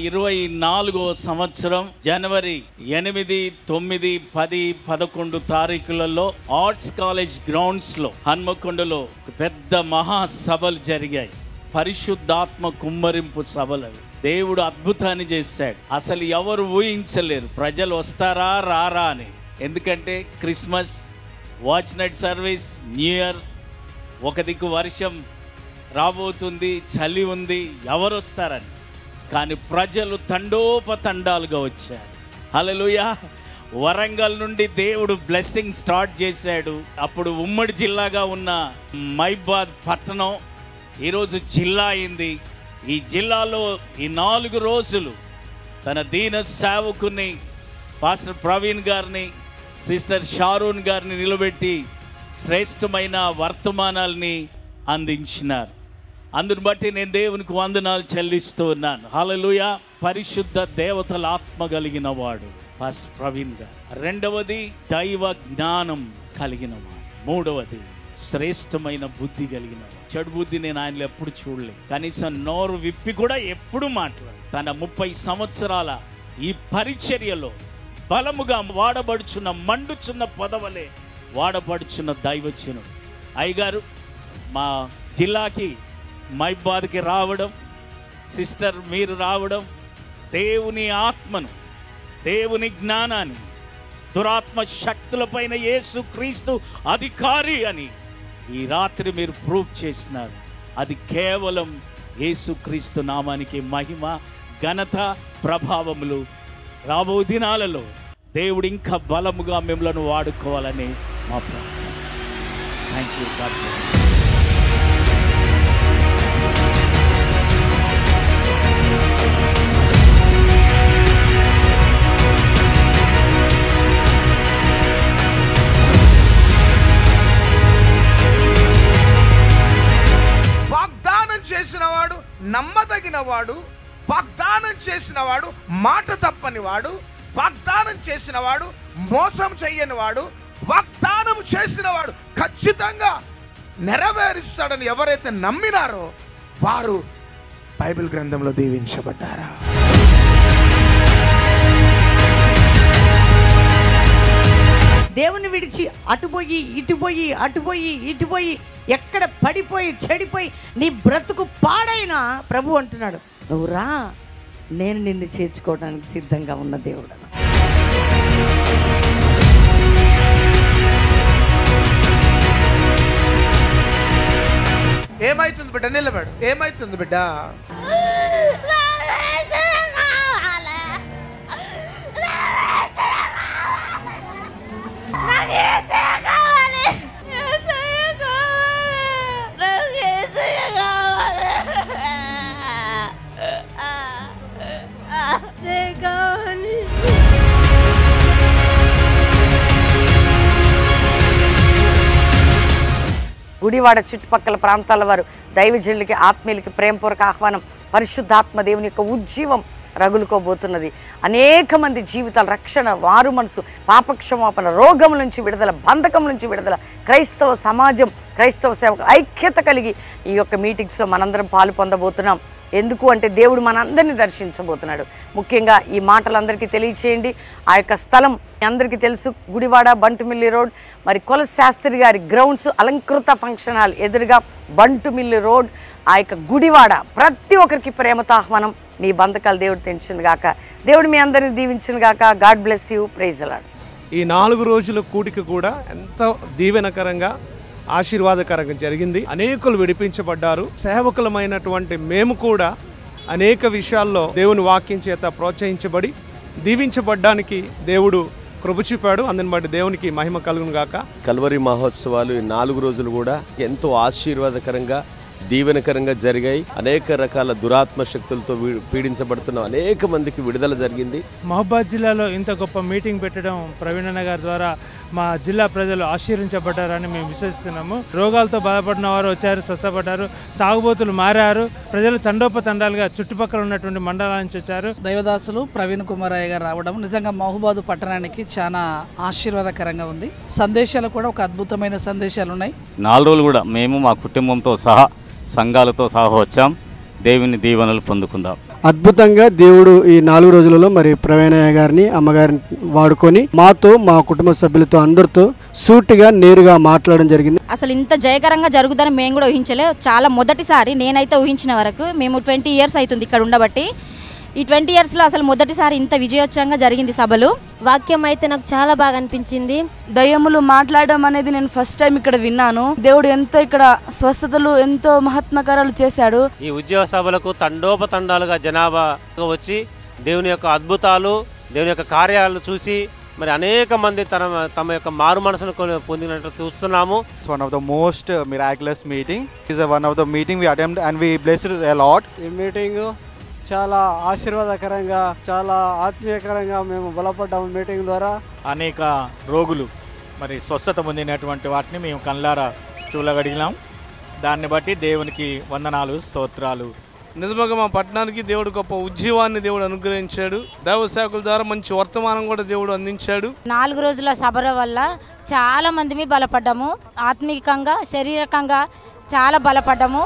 2024వ సంవత్సరం జనవరి 8, 9, 10, 11 తారీఖులలో arts college grounds లో హన్మకొండలో పెద్ద మహాసభలు జరిగాయి. పరిశుద్ధాత్మ కుమ్మరింపు సభలు. దేవుడు అద్భుతాన్ని చేశాడు. అసలు ఎవరు ఊహించలేరు ప్రజలు వస్తారా రారా అని. ఎందుకంటే Christmas, watch night service, new year, ఒక దిక్కు వర్షం రాబోతుంది, చలి ఉంది, ఎవరు వస్తారని. కానీ ప్రజలు తండోపతండాలుగా వచ్చారు. హల్లెలూయా. వరంగల్ నుండి దేవుడు బ్లెస్సింగ్ స్టార్ట్ చేశాడు. అప్పుడు ఉమ్మడి జిల్లాగా ఉన్న మైబాద్ పట్టణం ఈరోజు జిల్లా అయింది. ఈ జిల్లాలో ఈ 4 రోజులు తన దీన సేవకుని పాస్టర్ ప్రవీణ్ గారిని, సిస్టర్ షారూన్ గారిని నిలబెట్టి శ్రేష్టమైన వర్తమానాల్ని అందించినారు. అందుని బట్టి నేను దేవునికి వందనాలు చెల్లిస్తూ ఉన్నాను. హల్లెలూయా. పరిశుద్ధ దేవతల ఆత్మ కలిగిన వాడు పాస్టర్ ప్రవీణ్ గారు. రెండవది దైవ జ్ఞానం కలిగిన వాడు. మూడవది శ్రేష్టమైన బుద్ధి కలిగిన వాడు. చెడు బుద్ధి నేను ఆయనలో ఎప్పుడు చూడలేదు. కనీసం నోరు విప్పి కూడా ఎప్పుడు మాట్లాడు. తన 30 సంవత్సరాల ఈ పరిచర్యలో బలముగా వాడబడుచున్న, మండుచున్న పదవలే వాడబడుచున్న దైవజనుడు. అయ్యగారు మా జిల్లాకి మైబాద్కి రావడం, సిస్టర్ మీరు రావడం, దేవుని ఆత్మను, దేవుని జ్ఞానాన్ని, దురాత్మ శక్తులపైన యేసు క్రీస్తు అధికారి అని ఈ రాత్రి మీరు ప్రూవ్ చేసినారు. అది కేవలం యేసు క్రీస్తు నామానికి మహిమ, ఘనత, ప్రభావములు. రాబో దినాలలో దేవుడు ఇంకా బలముగా మిమ్మల్ని వాడుకోవాలని మా ప్రార్థన. Thank you. God bless. చేసినవాడు నమ్మదగినవాడు, వాగ్దానం చేసినవాడు మాట తప్పనివాడు, వాగ్దానం చేసినవాడు మోసం చెయ్యనివాడు, వాగ్దానం చేసినవాడు ఖచ్చితంగా నెరవేరుస్తాడని ఎవరైతే నమ్మినారో వారు బైబిల్ గ్రంథంలో దీవించబడ్డారా. దేవుని విడిచి అటుపోయి ఇటుపోయి, అటుపోయి ఇటుపోయి, ఎక్కడ పడిపోయి చెడిపోయి నీ బ్రతుకు పాడైనా ప్రభు అంటున్నాడు, నువ్వు రా, నేను నిన్ను చేర్చుకోవడానికి సిద్ధంగా ఉన్న దేవుడు. ఏమైతుంది బిడ్డ? నిలబడు. ఏమైతుంది బిడ్డ? గుడివాడ చుట్టుపక్కల ప్రాంతాల వారు దైవజనులకి, ఆత్మీయులకి ప్రేమపూర్వక ఆహ్వానం. పరిశుద్ధాత్మ దేవుని యొక్క ఉజ్జీవం రగులుకోబోతున్నది. అనేక మంది జీవితాల రక్షణ, వారు మనసు, పాపక్షమాపణ, రోగం నుంచి విడుదల, బంధకం నుంచి విడుదల, క్రైస్తవ సమాజం, క్రైస్తవ సేవకులు ఐక్యత కలిగి ఈ యొక్క మీటింగ్స్లో మనందరం పాలు పొందబోతున్నాం. ఎందుకు అంటే దేవుడు మనందరినీ దర్శించబోతున్నాడు. ముఖ్యంగా ఈ మాటలందరికీ తెలియచేయండి. ఆ యొక్క స్థలం అందరికీ తెలుసు, గుడివాడ బంటుమిల్లి రోడ్. మరి కులశాస్త్రి గారి గ్రౌండ్స్, అలంకృత ఫంక్షన్ హాల్ ఎదురుగా బంటుమిల్లి రోడ్, ఆ యొక్క గుడివాడ. ప్రతి ఒక్కరికి ప్రేమతో ఆహ్వానం. మీ బంధకాలు దేవుడు తెంచును గాక. దేవుడు మీ అందరిని దీవించును గాక. God bless you. Praise the Lord. ఈ 4 రోజుల కూడిక కూడా ఎంతో దీవెనకరంగా, ఆశీర్వాదకరంగా జరిగింది. అనేకులు విడిపించబడ్డారు. సేవకులమైనటువంటి మేము కూడా అనేక విషయాల్లో దేవుని వాక్యం చేత ప్రోత్సహించబడి దీవించబడ్డానికి దేవుడు కృప చూపాడు. అందుని బట్టి దేవునికి మహిమ కలుగును గాక. కల్వరి మహోత్సవాలు ఈ 4 రోజులు కూడా ఎంతో ఆశీర్వాదకరంగా, దీవెనకరంగా జరిగాయి. అనేక రకాల దురాత్మ శక్తులతో పీడించబడుతున్న అనేక మందికి విడుదల జరిగింది. మహబాద్ జిల్లాలో ఇంత గొప్ప మీటింగ్ పెట్టడం ప్రవీణ్ అన్న గారి ద్వారా మా జిల్లా ప్రజలు ఆశీర్వించబడ్డారని మేము విశ్వసిస్తున్నాము. రోగాలతో బాధపడిన వారు వచ్చారు, స్వస్థపడ్డారు. తాగుబోతులు మారారు. ప్రజలు తండోపతండాలుగా చుట్టుపక్కల ఉన్నటువంటి మండలాల నుంచి వచ్చారు. దైవదాసులు ప్రవీణ్ కుమారయ్య గారు రావడం నిజంగా మహబాద్ పట్టణానికి చాలా ఆశీర్వాదకరంగా ఉంది. సందేశాలు కూడా ఒక అద్భుతమైన సందేశాలు ఉన్నాయి. 4 రోజులు కూడా మేము మా కుటుంబంతో సహా, సంఘాలతో సహా వచ్చాం. దేవుని దీవెనలు పొందుకుందాం. అద్భుతంగా దేవుడు ఈ 4 రోజులలో మరి ప్రవీణయ్య గారిని అమ్మగారిని వాడుకొని మాతో మా కుటుంబ సభ్యులతో అందరితో సూటిగా నేరుగా మాట్లాడడం జరిగింది. అసలు ఇంత జయకరంగా జరుగుతుందని మేము కూడా ఊహించలే. చాలా మొదటిసారి నేనైతే ఊహించిన వరకు మేము 20 ఇయర్స్ అవుతుంది ఇక్కడ ఉండబట్టి. ఈ 20 ఇయర్స్లో అసలు మొదటిసారి ఇంత విజయోత్సవంగా జరిగింది సభలు. వాక్యం అయితే నాకు చాలా బాగా అనిపించింది. దయ్యములు మాట్లాడడం అనేది నేను ఫస్ట్ టైం ఇక్కడ విన్నాను. దేవుడు ఎంతో ఇక్కడ స్వస్థతలు ఎంతో మహత్మకారాలు చేశాడు. ఈ ఉద్యోగ సభలకు తండోపతండాలుగా జనాభా వచ్చి దేవుని యొక్క అద్భుతాలు, దేవుని యొక్క కార్యాలను చూసి మరి అనేక మంది తమ యొక్క మారు మనసును పొందినట్టు చూస్తున్నాము. It's one of the most miraculous meeting. It's one of the meeting we attended and we blessed a lot. ఈ మీటింగ్ చాలా ఆశీర్వాదకరంగా, చాలా ఆత్మీయకరంగా మేము బలపడ్డాము. మీటింగ్ ద్వారా అనేక రోగులు మరి స్వస్థత పొందినటువంటి వాటిని మేము కళ్ళారా చూడగలిగినాం. దాన్ని బట్టి దేవునికి వందనాలు, స్తోత్రాలు. నిజంగా మా పట్టణానికి దేవుడు గొప్ప ఉజ్జీవాన్ని దేవుడు అనుగ్రహించాడు. దైవ సేవకుల ద్వారా మంచి వర్తమానం కూడా దేవుడు అందించాడు. 4 రోజుల సభల వల్ల చాలా మంది బలపడ్డాము. ఆత్మీయంగా, శారీరకంగా చాలా బలపడ్డాము.